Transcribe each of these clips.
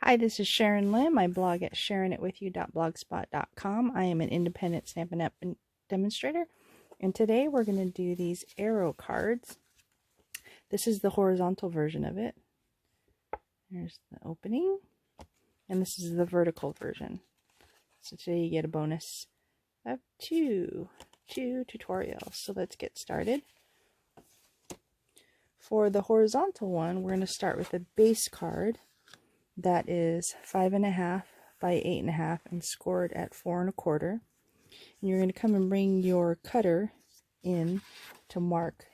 Hi, this is Sharon Lim. I blog at sharonitwithyou.blogspot.com. I am an independent Stampin' Up demonstrator, and today we're going to do these arrow cards. This is the horizontal version of it. There's the opening, and this is the vertical version. So today you get a bonus of two tutorials. So let's get started. For the horizontal one, we're going to start with a base card that is 5.5 by 8.5 and scored at 4 1/4. And you're going to come and bring your cutter in to mark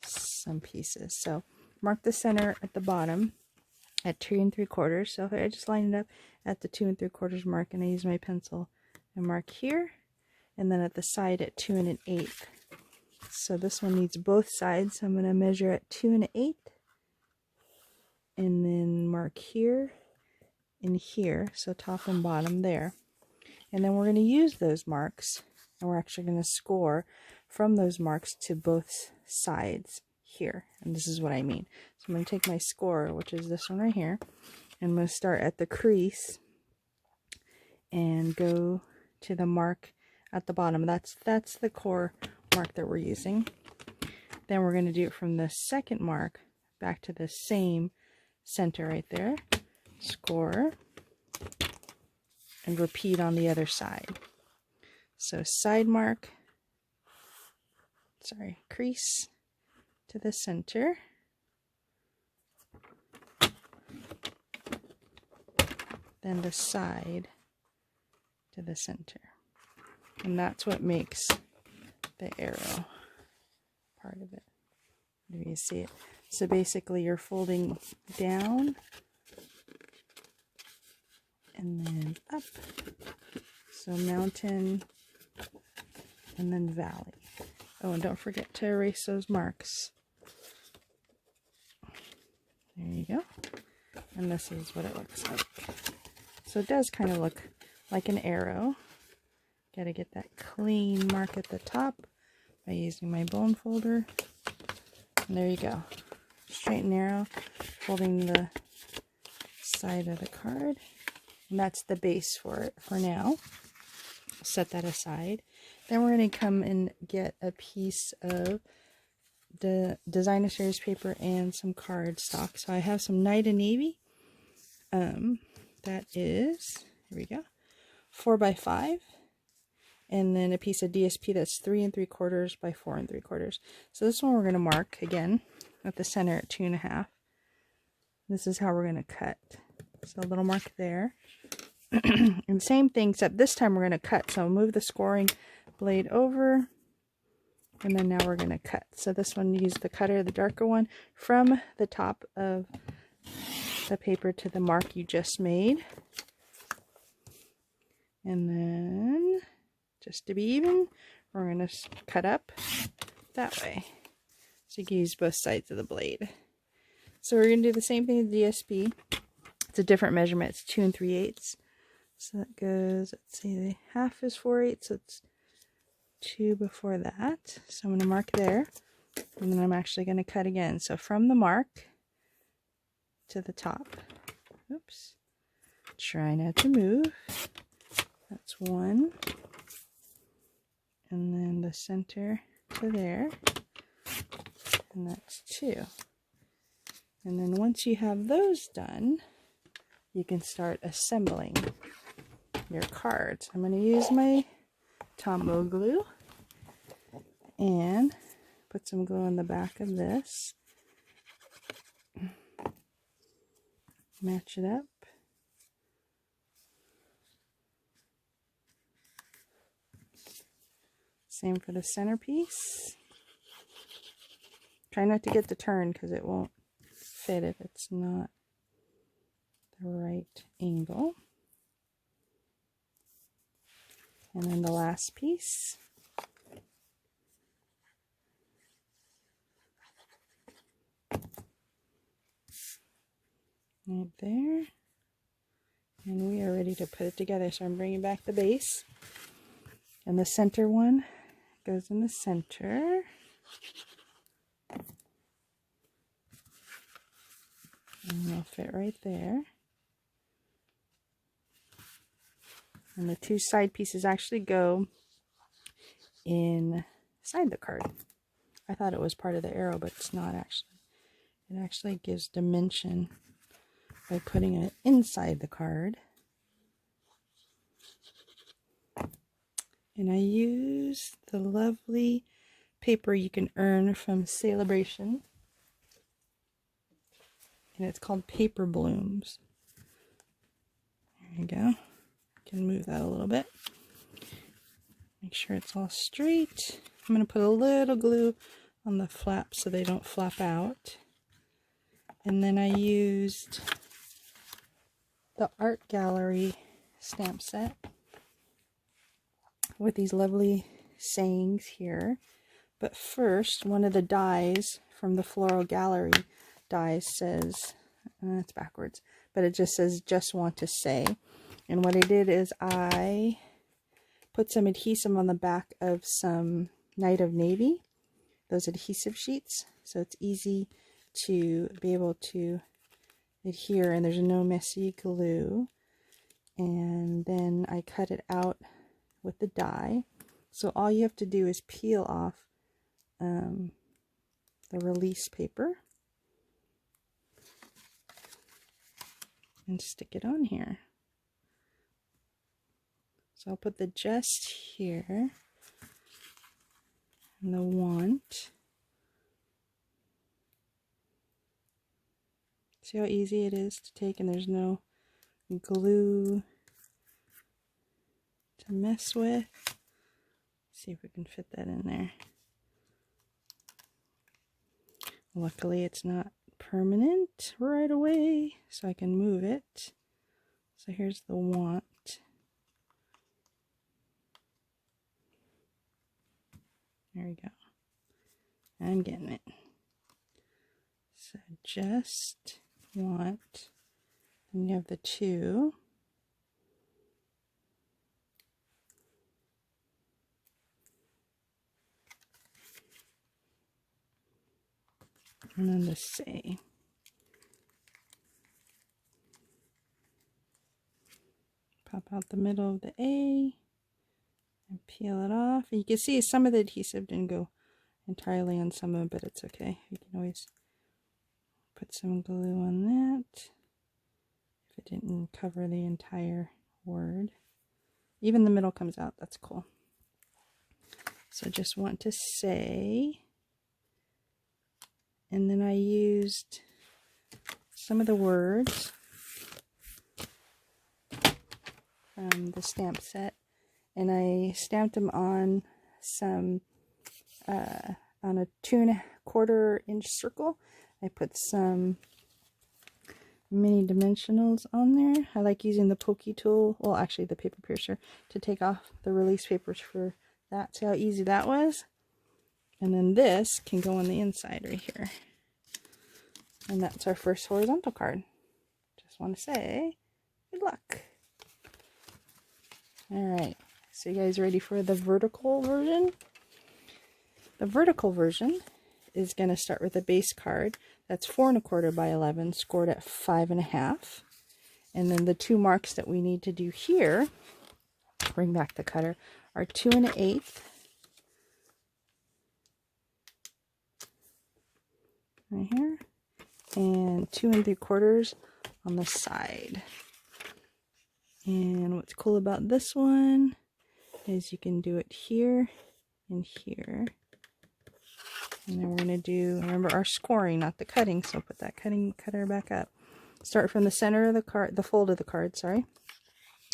some pieces. So mark the center at the bottom at 2 3/4. So I just line it up at the 2 3/4 mark, and I use my pencil and mark here, and then at the side at 2 1/8. So this one needs both sides, so I'm going to measure at 2 1/8. And then mark here and here, so top and bottom there. And then we're going to use those marks, and we're actually going to score from those marks to both sides here. And this is what I mean. So I'm going to take my score, which is this one right here, and I'm going to start at the crease and go to the mark at the bottom. That's the core mark that we're using. Then we're going to do it from the second mark back to the same center right there, score, and repeat on the other side. So side mark, crease to the center, then the side to the center, and that's what makes the arrow part of it. If you see it. So basically you're folding down and then up. So mountain and then valley. Oh, and don't forget to erase those marks. There you go. And this is what it looks like. So it does kind of look like an arrow. Gotta get that clean mark at the top by using my bone folder. And there you go. Straight and narrow, folding the side of the card. And that's the base for it for now. Set that aside. Then we're going to come and get a piece of the designer series paper and some cardstock. So I have some Night and Navy. That is, here we go, 4 by 5. And then a piece of DSP that's 3 3/4 by 4 3/4. So this one we're going to mark again at the center at 2 1/2. This is how we're going to cut. So a little mark there. And same thing, except this time we're going to cut. So I'll move the scoring blade over, and then now we're going to cut. So this one, use the cutter, the darker one, from the top of the paper to the mark you just made. And then, just to be even, we're going to cut up that way. So you can use both sides of the blade. So we're going to do the same thing with DSP. It's a different measurement. It's 2 3/8. So that goes, let's see, the half is 4/8, so it's 2 before that. So I'm going to mark there, and then I'm actually going to cut again. So from the mark to the top. Oops. Try not to move. That's 1. And then the center to there. And that's 2. And then once you have those done, you can start assembling your cards. I'm going to use my Tombow glue and put some glue on the back of this. Match it up. Same for the centerpiece. Try not to get the turn because it won't fit if it's not the right angle. And then the last piece. Right there. And we are ready to put it together. So I'm bringing back the base. And the center one goes in the center. And it'll fit right there. And the two side pieces actually go inside the card. I thought it was part of the arrow, but it's not actually. It actually gives dimension by putting it inside the card. And I use the lovely paper you can earn from Celebration. And it's called Paper Blooms. There you go. I can move that a little bit. Make sure it's all straight. I'm going to put a little glue on the flaps so they don't flap out. And then I used the Art Gallery stamp set with these lovely sayings here. But first, one of the dies from the Floral Gallery dies says, it's backwards, but it just says, just want to say. And what I did is I put some adhesive on the back of some Night of Navy, those adhesive sheets, so it's easy to be able to adhere and there's no messy glue. And then I cut it out with the die. So all you have to do is peel off the release paper and stick it on here. So I'll put the just here and the want. See how easy it is to take, and there's no glue to mess with. See if we can fit that in there. Luckily it's not permanent right away, so I can move it. So here's the want. There we go. I'm getting it. So just want, and you have the two. And then the say. Pop out the middle of the A and peel it off. You can see some of the adhesive didn't go entirely on some of it, but it's okay. You can always put some glue on that if it didn't cover the entire word. Even the middle comes out. That's cool. So just want to say. And then I used some of the words from the stamp set, and I stamped them on some on a 2¼ inch circle. I put some mini dimensionals on there. I like using the pokey tool, well actually the paper piercer, to take off the release papers for that. See how easy that was? And then this can go on the inside right here. And that's our first horizontal card. Just want to say, good luck. Alright, so you guys ready for the vertical version? The vertical version is going to start with a base card that's 4¼ by 11, scored at 5½. And then the two marks that we need to do here, bring back the cutter, are 2 1/8 right here, and 2 3/4 on the side. And what's cool about this one is you can do it here and here. And then we're going to do, remember our scoring, not the cutting, so put that cutter back up. Start from the center of the card, the fold of the card, sorry,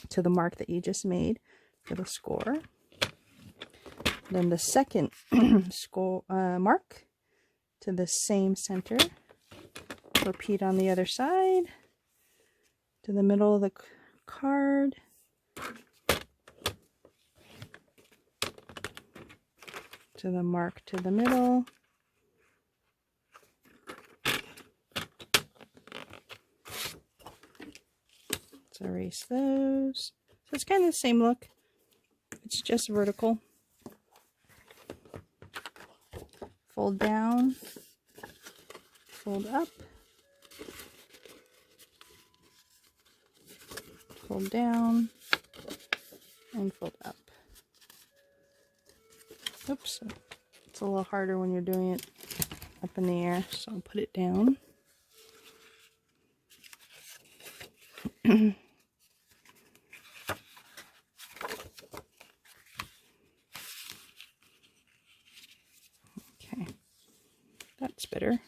to the mark that you just made for the score. Then the second mark to the same center. Repeat on the other side to the middle of the card. To the mark to the middle. Let's erase those. So it's kind of the same look. It's just vertical. Fold down, fold up, fold down and fold up. Oops, it's a little harder when you're doing it up in the air, so I'll put it down. Okay, that's better.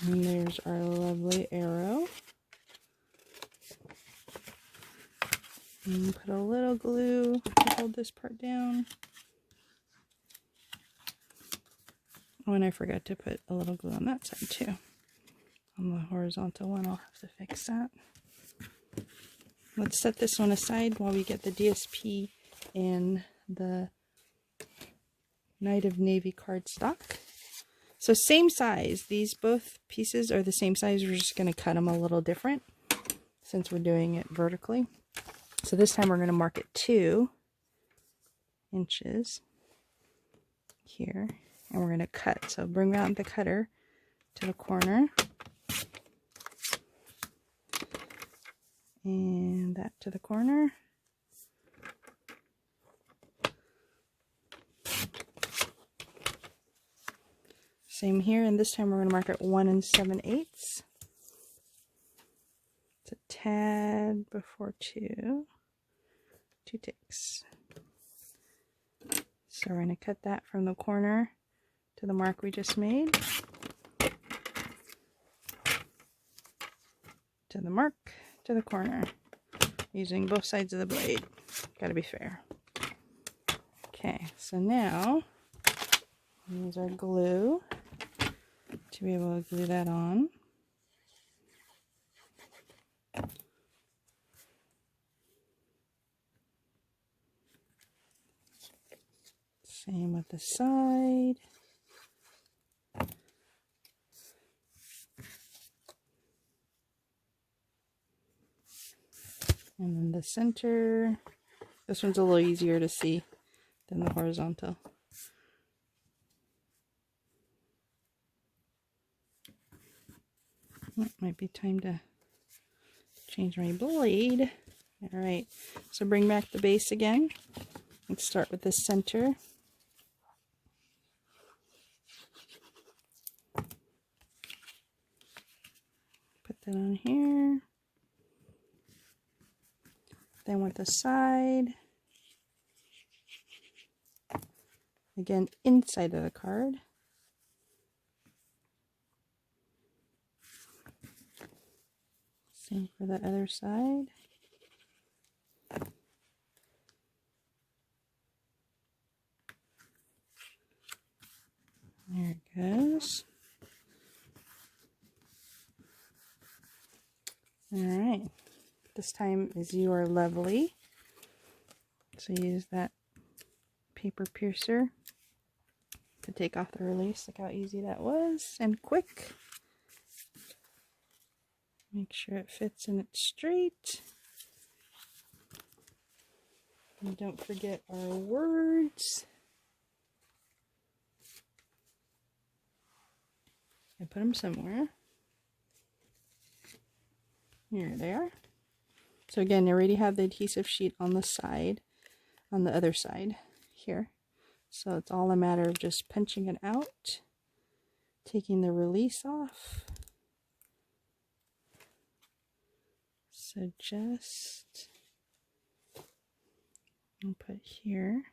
And there's our lovely arrow. And put a little glue to hold this part down. Oh, and I forgot to put a little glue on that side too. On the horizontal one, I'll have to fix that. Let's set this one aside while we get the DSP and the Night of Navy cardstock. So same size. These both pieces are the same size. We're just going to cut them a little different since we're doing it vertically. So this time we're going to mark it 2 inches here. And we're going to cut. So bring out the cutter to the corner. And that to the corner. Same here, and this time we're going to mark it 1 7/8. It's a tad before 2 ticks. So we're going to cut that from the corner to the mark we just made. To the mark, to the corner. Using both sides of the blade. Gotta be fair. Okay, so now use our glue to be able to glue that on. Same with the side. And then the center. This one's a little easier to see than the horizontal. It might be time to change my blade. Alright, so bring back the base again. Let's start with the center. Put that on here. Then with the side. Again, inside of the card. Same for the other side. There it goes. Alright, this time is your lovely. So use that paper piercer to take off the release. Look how easy that was and quick. Make sure it fits and it's straight. And don't forget our words. I put them somewhere. Here they are. So again, you already have the adhesive sheet on the side, on the other side here. So it's all a matter of just punching it out, taking the release off. So just I'll put here.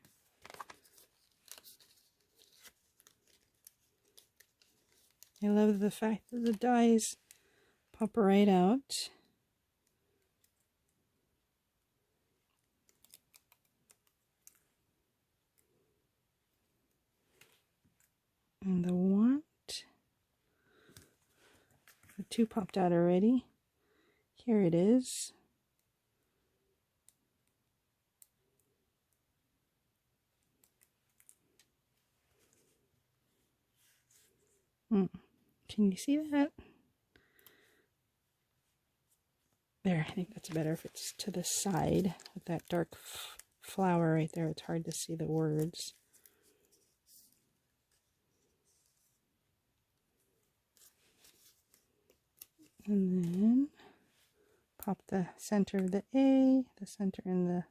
I love the fact that the dies pop right out. And the want. The 2 popped out already. Here it is. Can you see that? There, I think that's better if it's to the side with that dark flower right there. It's hard to see the words. And then Pop the center of the A, the center and the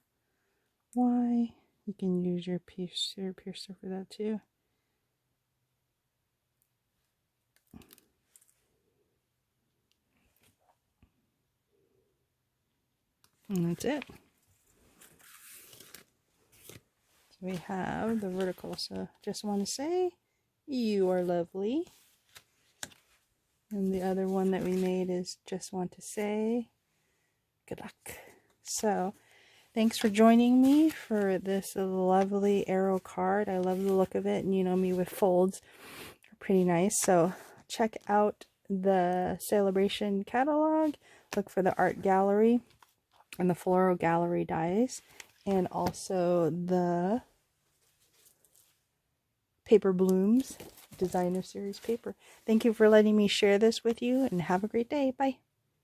Y. You can use your piercer for that too. And that's it. So we have the vertical. So just want to say, you are lovely. And the other one that we made is just want to say, good luck. So thanks for joining me for this lovely arrow card. I love the look of it, and you know me with folds. They're pretty nice. So check out the Celebration catalog. Look for the art gallery and the Floral Gallery dies, and also the Paper Blooms Designer Series paper. Thank you for letting me share this with you, and have a great day. Bye.